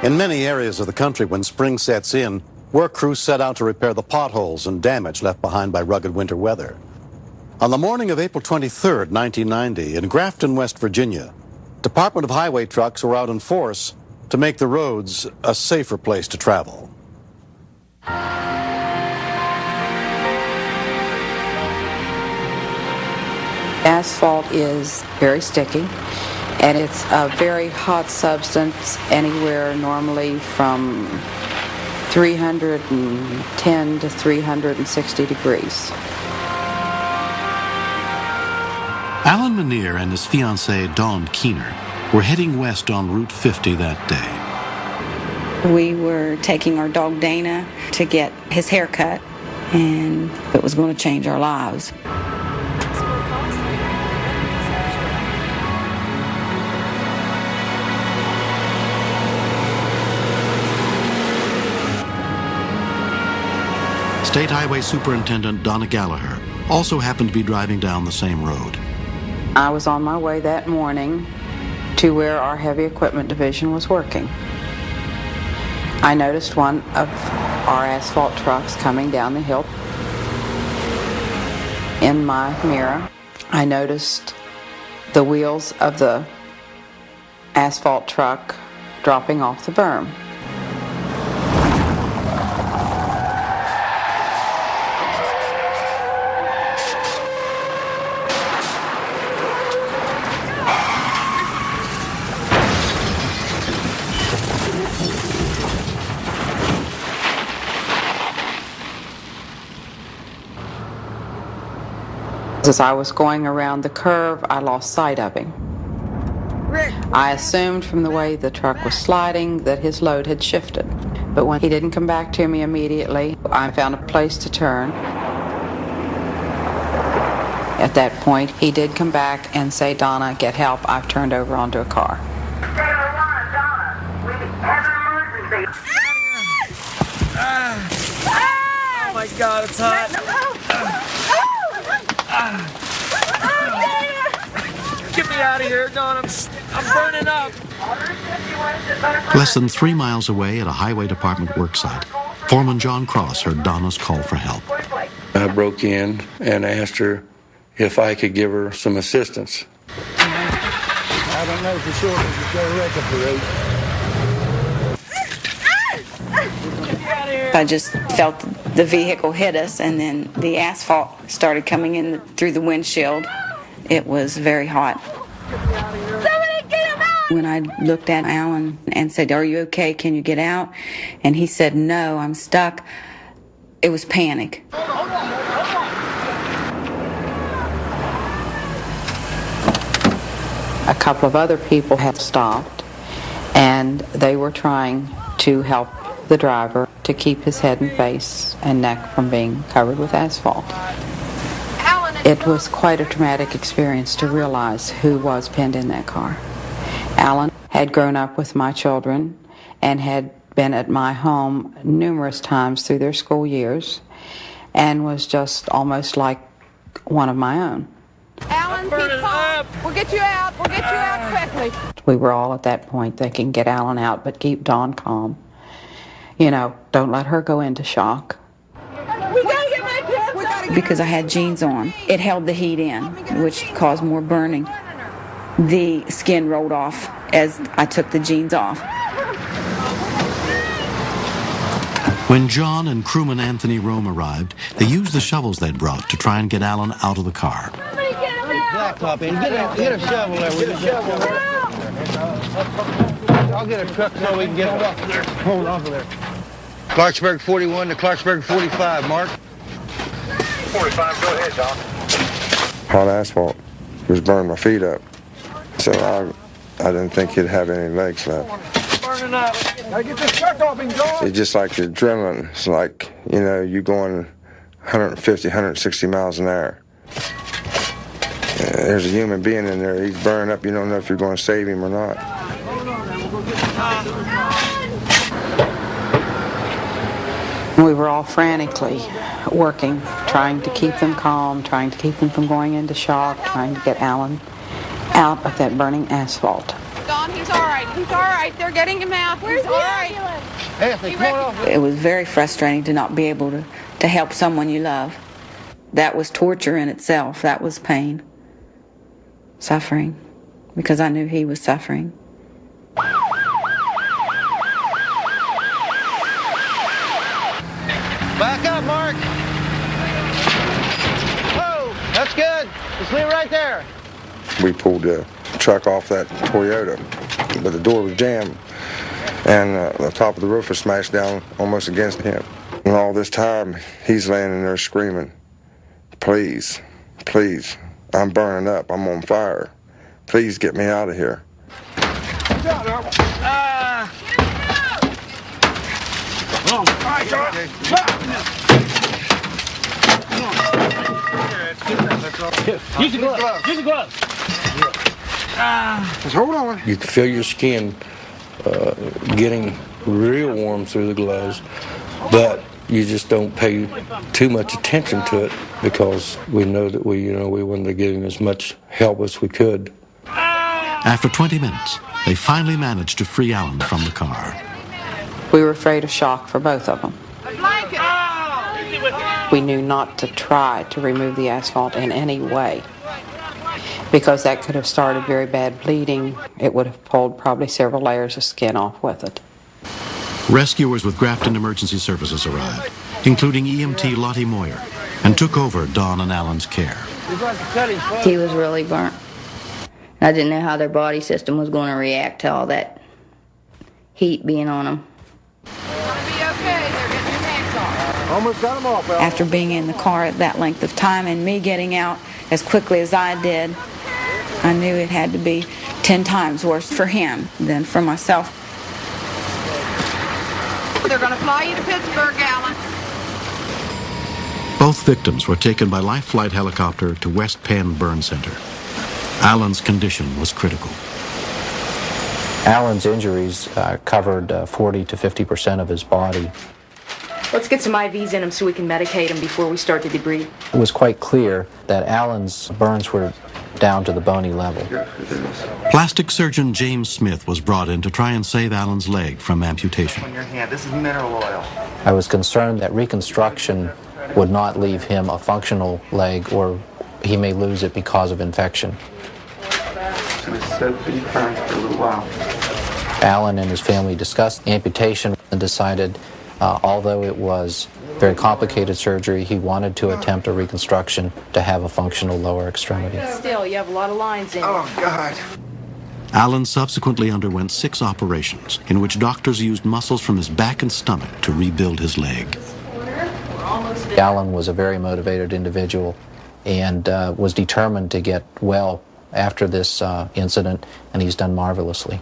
In many areas of the country, when spring sets in, work crews set out to repair the potholes and damage left behind by rugged winter weather. On the morning of April 23, 1990, in Grafton, West Virginia, Department of Highway trucks were out in force to make the roads a safer place to travel. Asphalt is very sticky, and it's a very hot substance, anywhere normally from 310 to 360 degrees. Alan Muneer and his fiancée, Dawn Keener, were heading west on Route 50 that day. We were taking our dog Dana to get his hair cut, and it was going to change our lives. State Highway Superintendent Donna Gallagher also happened to be driving down the same road. I was on my way that morning to where our heavy equipment division was working. I noticed one of our asphalt trucks coming down the hill. In my mirror, I noticed the wheels of the asphalt truck dropping off the berm. As I was going around the curve, I lost sight of him. I assumed from the way the truck was sliding that his load had shifted. But when he didn't come back to me immediately, I found a place to turn. At that point, he did come back and say, "Donna, get help. I've turned over onto a car." Oh my God, it's hot. Get me out of here, Dawn. I'm burning up. Less than 3 miles away at a highway department worksite, Foreman John Cross heard Donna's call for help. I broke in and asked her if I could give her some assistance. I don't know for sure if it's got a wreck up the road. I just felt the vehicle hit us, and then the asphalt started coming in through the windshield. It was very hot. Somebody get him out! When I looked at Alan and said, "Are you okay? Can you get out?" and he said, "No, I'm stuck," it was panic. A couple of other people had stopped, and they were trying to help the driver to keep his head and face and neck from being covered with asphalt. It was quite a traumatic experience to realize who was pinned in that car. Alan had grown up with my children and had been at my home numerous times through their school years and was just almost like one of my own. Alan, keep calm. We'll get you out. We'll get you out quickly. We were all at that point thinking, get Alan out, but keep Dawn calm. You know, don't let her go into shock. We gotta get my kids. Because I had jeans on, it held the heat in, which caused more burning. The skin rolled off as I took the jeans off. When John and crewman Anthony Rome arrived, they used the shovels they'd brought to try and get Alan out of the car. Blacktop in. Get a shovel there. Get a shovel there. I'll get a truck so we can get off of there. Hold off of there. Clarksburg 41 to Clarksburg 45, Mark. 45, go ahead, Doc. Hot asphalt was burning my feet up, so I didn't think he'd have any legs left. Burning up. Gotta get this truck off and go. It's just like the adrenaline. It's like, you know, you're going 150, 160 miles an hour. There's a human being in there. He's burning up. You don't know if you're going to save him or not. We were all frantically working, trying to keep them calm, trying to keep them from going into shock, trying to get Alan out of that burning asphalt. Dawn, Don. He's all right. He's all right. They're getting him out. He's all right. Anthony, come on off. It was very frustrating to not be able to help someone you love. That was torture in itself. That was pain. Suffering. Because I knew he was suffering. Back up, Mark. Whoa, that's good. Just leave it right there. We pulled the truck off that Toyota, but the door was jammed, and the top of the roof was smashed down almost against him. And all this time, he's laying in there screaming, "Please, please, I'm burning up. I'm on fire. Please get me out of here." Use the glove. Use the glove. Just hold on. You can feel your skin getting real warm through the gloves, but you just don't pay too much attention to it because we know that we wanted to give him as much help as we could. After 20 minutes, they finally managed to free Alan from the car. We were afraid of shock for both of them. We knew not to try to remove the asphalt in any way because that could have started very bad bleeding. It would have pulled probably several layers of skin off with it. Rescuers with Grafton Emergency Services arrived, including EMT Lottie Moyer, and took over Dawn and Alan's care. He was really burnt. I didn't know how their body system was going to react to all that heat being on them. Almost got them off, Al. After being in the car that length of time and me getting out as quickly as I did, I knew it had to be 10 times worse for him than for myself. They're going to fly you to Pittsburgh, Alan. Both victims were taken by Life Flight helicopter to West Penn Burn Center. Alan's condition was critical. Alan's injuries covered 40 to 50% of his body. Let's get some IVs in him so we can medicate him before we start to debride. It was quite clear that Alan's burns were down to the bony level. Plastic surgeon James Smith was brought in to try and save Alan's leg from amputation. On your hand, this is mineral oil. I was concerned that reconstruction would not leave him a functional leg, or he may lose it because of infection. For a little while. Alan and his family discussed amputation and decided, although it was very complicated surgery, he wanted to attempt a reconstruction to have a functional lower extremity. Still, you have a lot of lines in. Oh, God. Alan subsequently underwent 6 operations in which doctors used muscles from his back and stomach to rebuild his leg. Alan was a very motivated individual and was determined to get well after this incident, and he's done marvelously.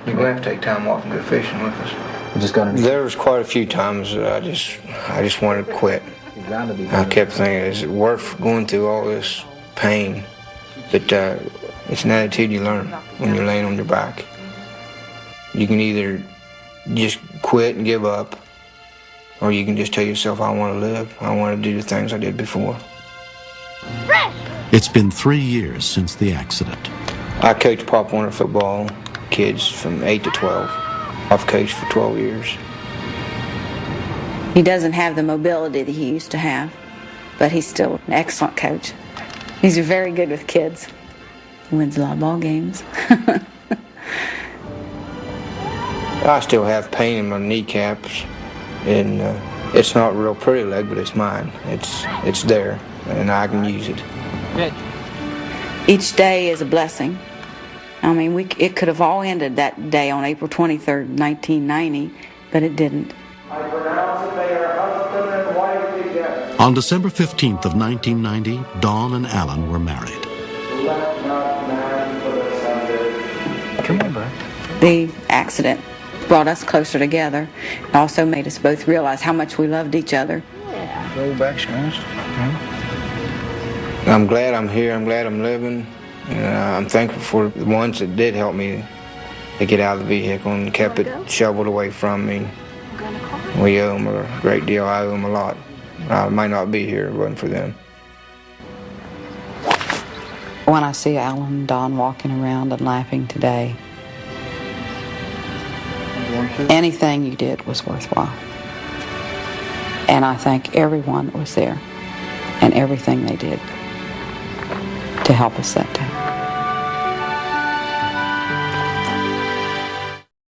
You're going to have to take time off and go fishing with us. There was quite a few times that I just wanted to quit. I kept thinking, is it worth going through all this pain? But it's an attitude you learn when you're laying on your back. You can either just quit and give up, or you can just tell yourself, I want to live. I want to do the things I did before. It's been 3 years since the accident. I coached Pop Warner football kids from 8 to 12. I've coached for 12 years. He doesn't have the mobility that he used to have, but he's still an excellent coach. He's very good with kids. Wins a lot of ball games. I still have pain in my kneecaps, and it's not a real pretty leg, but it's mine. It's there, and I can use it. Good. Each day is a blessing. I mean, it could have all ended that day on April 23rd, 1990, but it didn't. On December 15th of 1990, Dawn and Alan were married. Come on, bud. The accident brought us closer together. It also made us both realize how much we loved each other. Go back, Scott. I'm glad I'm here. I'm glad I'm living. I'm thankful for the ones that did help me to get out of the vehicle and kept it shoveled away from me. We owe them a great deal. I owe them a lot. I might not be here if it wasn't for them. When I see Alan and Don walking around and laughing today, Anything you did was worthwhile. And I thank everyone that was there and everything they did to help us that day.